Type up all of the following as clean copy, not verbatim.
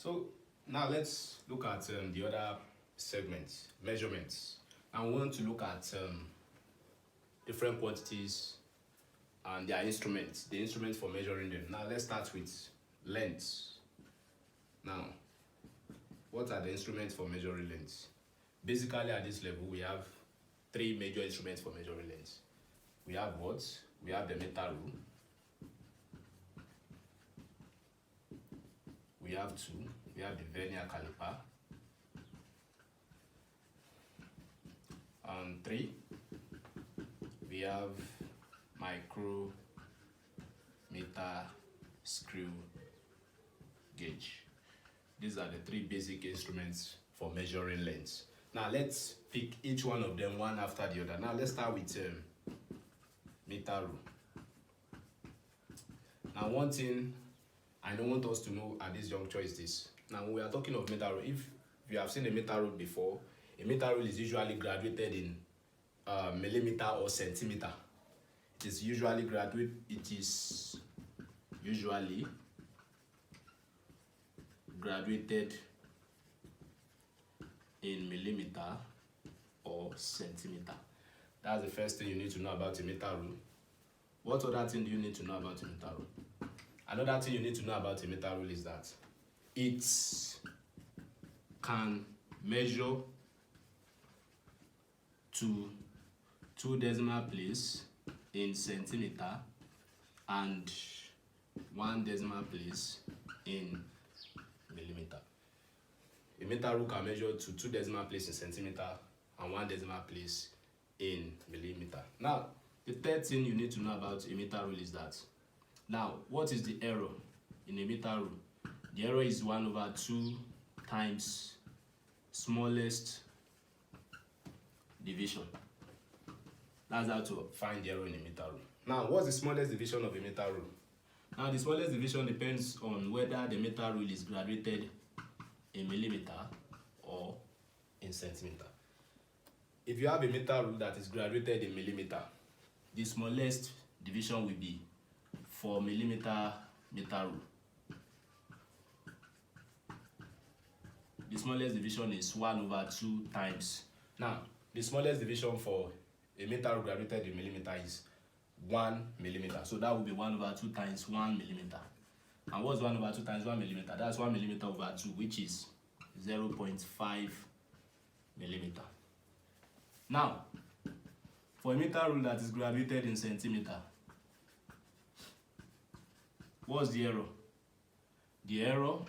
So now let's look at the other segments, measurements. And we want to look at different quantities and their instruments, the instruments for measuring them. Now let's start with lengths. Now, what are the instruments for measuring lengths? Basically, at this level, we have three major instruments for measuring lengths. We have what? We have the meter rule. We have two. We have the vernier caliper. And three, we have micrometer screw gauge. These are the three basic instruments for measuring lengths. Now let's pick each one of them one after the other. Now let's start with meter rule. Now one thing I don't want us to know at this juncture is this. Now when we are talking of meter rule, if you have seen a meter rule before, a meter rule is usually graduated in millimeter or centimeter. It is usually graduated in millimeter or centimeter. That's the first thing you need to know about a meter rule. What other thing do you need to know about a meter rule? Another thing you need to know about a meter rule is that it can measure to 2 decimal place in centimeter and 1 decimal place in millimeter. A meter rule can measure to 2 decimal place in centimeter and 1 decimal place in millimeter. Now, the third thing you need to know about a meter rule is that, now, what is the error in a meter rule? The error is 1/2 times smallest division. That's how to find the error in a meter rule. Now, what's the smallest division of a meter rule? Now, the smallest division depends on whether the meter rule is graduated in millimeter or in centimeter. If you have a meter rule that is graduated in millimeter, the smallest division will be 4 millimeter meter rule. The smallest division is 1/2 times. Now, the smallest division for a meter rule graduated in millimeter is 1 millimeter. So that will be 1/2 times 1 millimeter. And what's 1/2 times 1 millimeter? That's 1 millimeter over 2, which is 0.5 millimeter. Now, for a meter rule that is graduated in centimeter, what's the error? The error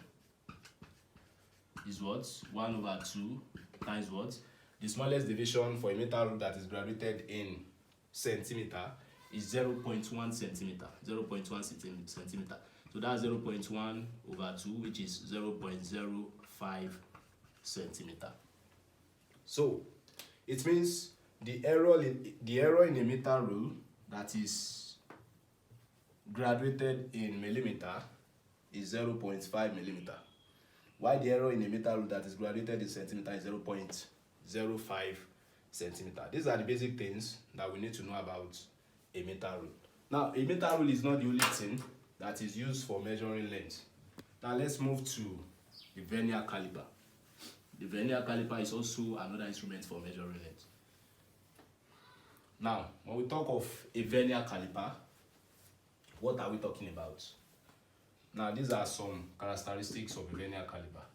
is what? 1/2 times what? The smallest division for a meter rule that is graduated in centimeter is 0.1 centimeter. 0.1 centimeter. So that's 0.1/2, which is 0.05 centimeter. So it means the error in a meter rule that is graduated in millimeter is 0.5 millimeter. While the error in a meter rule that is graduated in centimeter is 0.05 centimeter. These are the basic things that we need to know about a meter rule. Now, a meter rule is not the only thing that is used for measuring length. Now, let's move to the vernier caliper. The vernier caliper is also another instrument for measuring length. Now, when we talk of a vernier caliper, what are we talking about? Now, these are some characteristics of a vernier caliper.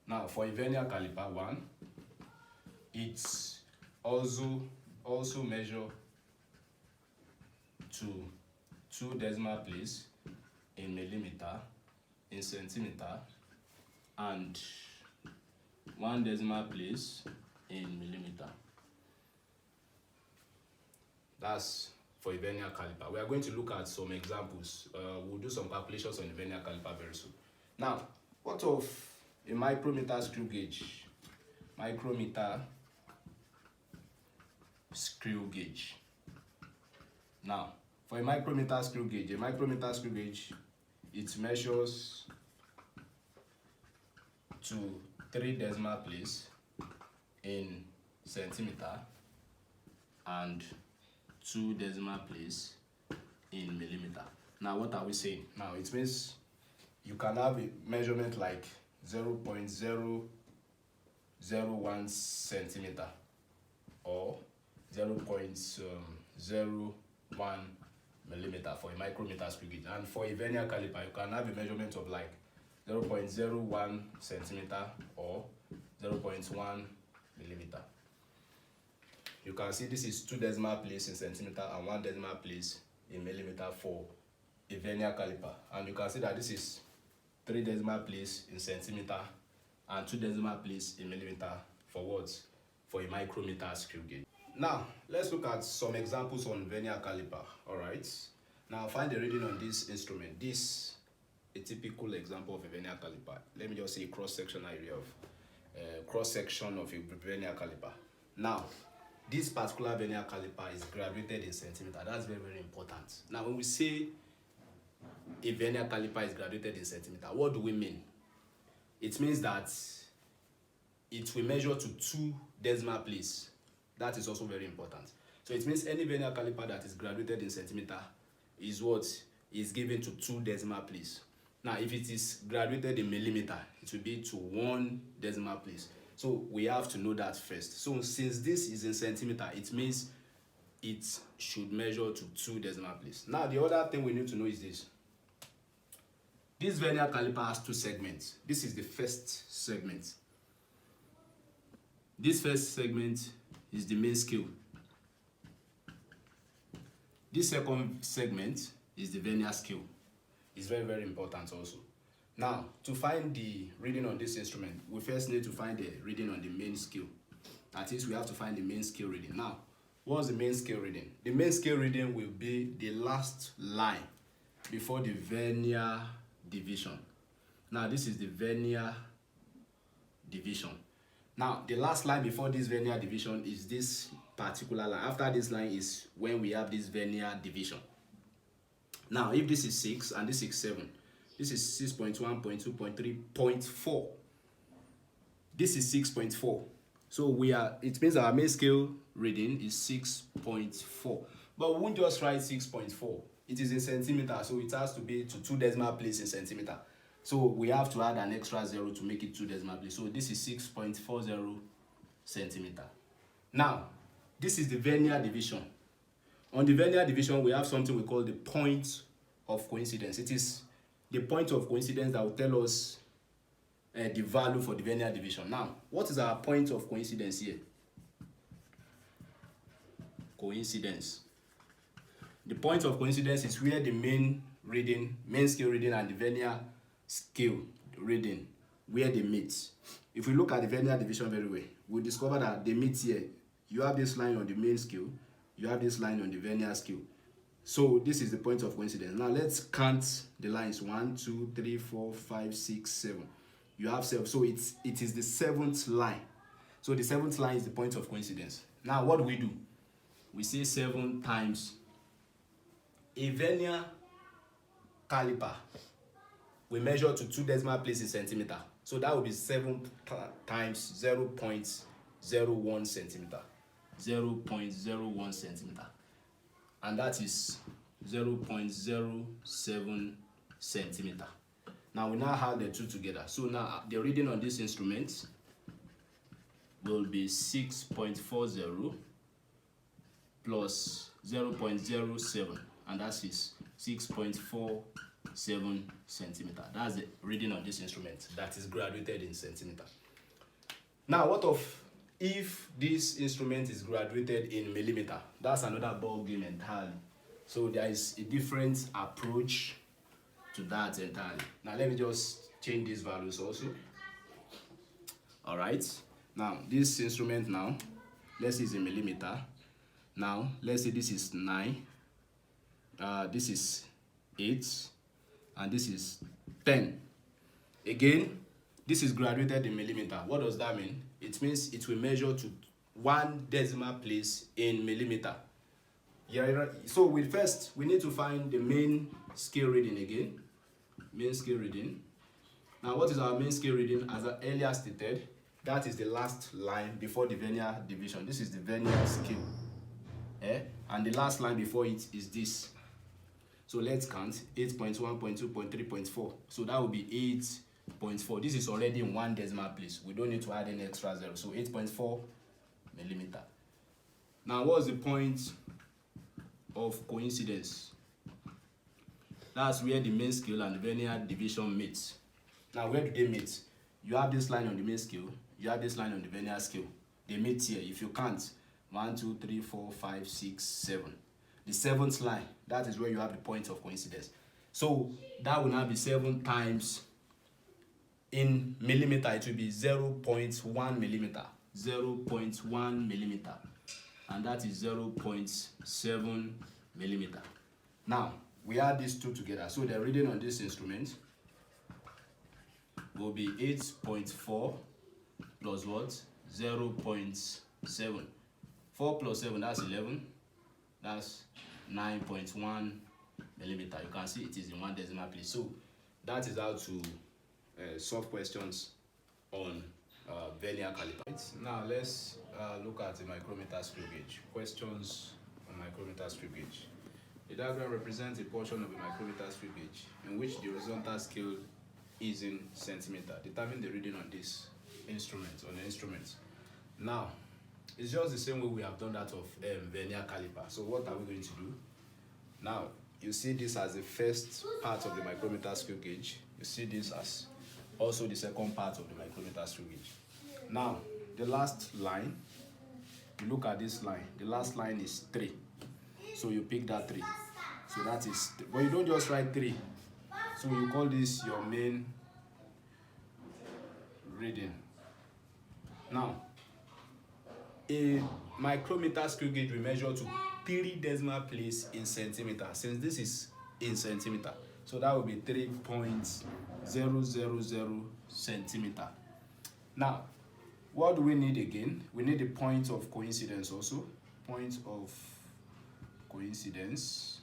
Now, for a vernier caliper, one, it's also measure to 2 decimal place in millimeter, in centimeter, and 1 decimal place in millimeter. That's for a vernier caliper. We are going to look at some examples. We'll do some calculations on the vernier caliper very soon. Now, what of a micrometer screw gauge? Micrometer screw gauge. Now, for a micrometer screw gauge, it measures to 3 decimal place in centimeter and 2 decimal place in millimeter. Now, what are we saying? Now, it means you can have a measurement like 0.001 centimeter or 0.01 millimeter for a micrometer screw gauge. And for a vernier caliper, you can have a measurement of like 0.01 centimeter or 0.1 millimeter. You can see this is 2 decimal place in centimeter and 1 decimal place in millimeter for a vernier caliper. And you can see that this is 3 decimal place in centimeter and 2 decimal place in millimeter for what? For a micrometer screw gauge. Now, let's look at some examples on vernier caliper. Alright. Now, find the reading on this instrument. This a typical example of a vernier caliper. Let me just say cross-section area of cross-section of a vernier caliper. Now, this particular vernier caliper is graduated in centimeter. That's very, very important. Now, when we say a vernier caliper is graduated in centimeter, what do we mean? It means that it will measure to 2 decimal place. That is also very important. So it means any vernier caliper that is graduated in centimeter is what is given to 2 decimal place. Now, if it is graduated in millimeter, it will be to 1 decimal place. So we have to know that first. So since this is in centimeter, it means it should measure to 2 decimal place. Now, the other thing we need to know is this. This vernier caliper has 2 segments. This is the first segment. This first segment is the main scale. This second segment is the vernier scale. It's very, very important also. Now, to find the reading on this instrument, we first need to find the reading on the main scale. That is, we have to find the main scale reading. Now, what's the main scale reading? The main scale reading will be the last line before the vernier division. Now, this is the vernier division. Now, the last line before this vernier division is this particular line. After this line is when we have this vernier division. Now, if this is 6 and this is 7, this is 6.1, 0.2, 0.3, 0.4. This is 6.4. So it means our main scale reading is 6.4. But we won't just write 6.4. It is in centimeter, so it has to be to 2 decimal place in centimeter. So we have to add an extra 0 to make it 2 decimal place. So this is 6.40 centimeter. Now, this is the vernier division. On the vernier division, we have something we call the point of coincidence. It is the point of coincidence that will tell us the value for the vernier division. Now, what is our point of coincidence here? Coincidence. The point of coincidence is where the main scale reading and the vernier scale reading, where they meet. If we look at the vernier division very well, we'll discover that they meet here. You have this line on the main scale, you have this line on the vernier scale. So this is the point of coincidence. Now let's count the lines. 1, 2, 3, 4, 5, 6, 7. You have 7. So it is the 7th line. So the 7th line is the point of coincidence. Now what do? We say 7 times a vernier caliper. We measure to 2 decimal places in centimeter. So that will be 7 times 0.01 centimeter. 0.01 centimeter. And that is 0.07 centimeter. Now we now have the two together. So now the reading on this instrument will be 6.40 plus 0.07, and that is 6.47 centimeter. That's the reading on this instrument that is graduated in centimeter. Now, what of if this instrument is graduated in millimeter? That's another ball game entirely. So there is a different approach to that entirely. Now let me just change these values also. All right. Now this instrument now, let's say it's in millimeter. Now let's say this is 9. This is 8, and this is 10. Again, this is graduated in millimeter. What does that mean? It means it will measure to 1 decimal place in millimeter. Yeah, so we need to find the main scale reading again. Main scale reading. Now, what is our main scale reading? As I earlier stated, that is the last line before the vernier division. This is the vernier scale. And the last line before it is this. So let's count 8.1, 0.2, 0.3, 0.4. So that will be 8.4. This is already in 1 decimal place. We don't need to add any extra zero. So 8.4 millimeter. Now, what's the point of coincidence? That's where the main scale and the vernier division meet. Now, where do they meet? You have this line on the main scale, you have this line on the vernier scale. They meet here. If you count 1, 2, 3, 4, 5, 6, 7. The 7th line, that is where you have the point of coincidence. So that will now be 7 times, in millimeter, it will be 0.1 millimeter. 0.1 millimeter. And that is 0.7 millimeter. Now, we add these two together. So the reading on this instrument will be 8.4 plus what? 0.7. 4 plus 7, that's 11. That's 9.1 millimeter. You can see it is in 1 decimal place. So that is how to solve questions on vernier caliper. Now let's look at the micrometer screw gauge. Questions on micrometer screw gauge. The diagram represents a portion of a micrometer screw gauge in which the horizontal scale is in centimeter. Determine the reading on this instrument, on the instrument. Now, it's just the same way we have done that of vernier caliper. So what are we going to do? Now, you see this as the first part of the micrometer screw gauge. You see this as also the second part of the micrometer screw gauge. Now, the last line, you look at this line. The last line is 3. So you pick that 3. So that is, but you don't just write 3. So you call this your main reading. Now, a micrometer screw gauge will measure to 3 decimal place in centimeter. Since this is in centimeter, so that will be 3.000 centimeter. Now, what do we need again? We need the point of coincidence also. Point of coincidence.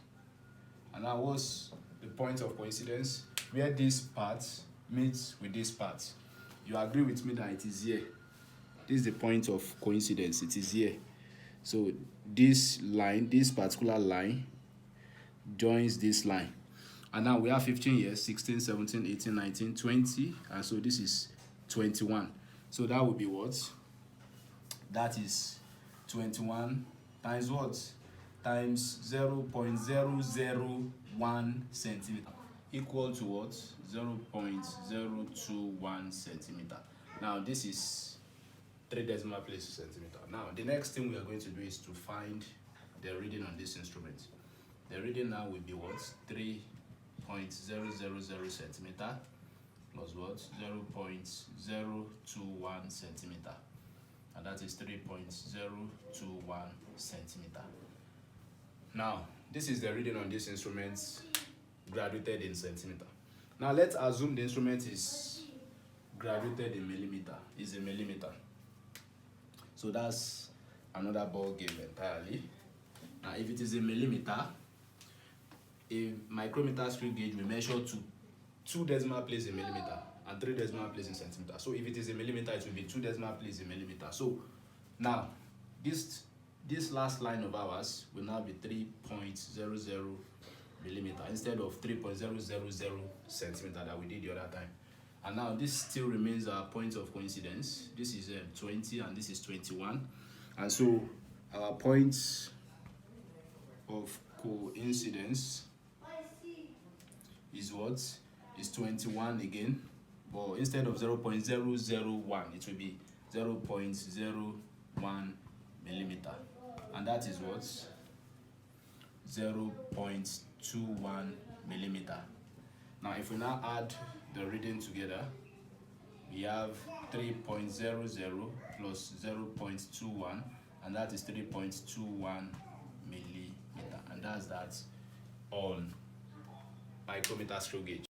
And now what's the point of coincidence? Where this part meets with this part. You agree with me that it is here. This is the point of coincidence. It is here. So this line, this particular line, joins this line. And now we have 15 years, 16, 17, 18, 19, 20. And so this is 21. So that would be what? That is 21 times what? Times 0.001 centimeter. Equal to what? 0.021 centimeter. Now this is 3 decimal places centimeter. Now the next thing we are going to do is to find the reading on this instrument. The reading now will be what? 3.000 centimeter plus what? 0.021 centimeter. And that is 3.021 centimeter. Now, this is the reading on this instrument graduated in centimeter. Now, let's assume the instrument is graduated in millimeter, is a millimeter. So that's another ball game entirely. Now, if it is a millimeter, a micrometer screw gauge will measure to 2 decimal places in millimeter and 3 decimal places in centimeter. So if it is a millimeter, it will be 2 decimal places in millimeter. So now, this last line of ours will now be 3.00 millimeter instead of 3.000 centimeter that we did the other time. And now this still remains our point of coincidence. This is 20 and this is 21. And so our points of coincidence is what? Is 21 again. But instead of 0.001, it will be 0.01 millimeter. And that is what? 0.21 millimeter. Now, if we now add the reading together, we have 3.00 plus 0.21, and that is 3.21 millimeter. And that's that on micrometer screw gauge.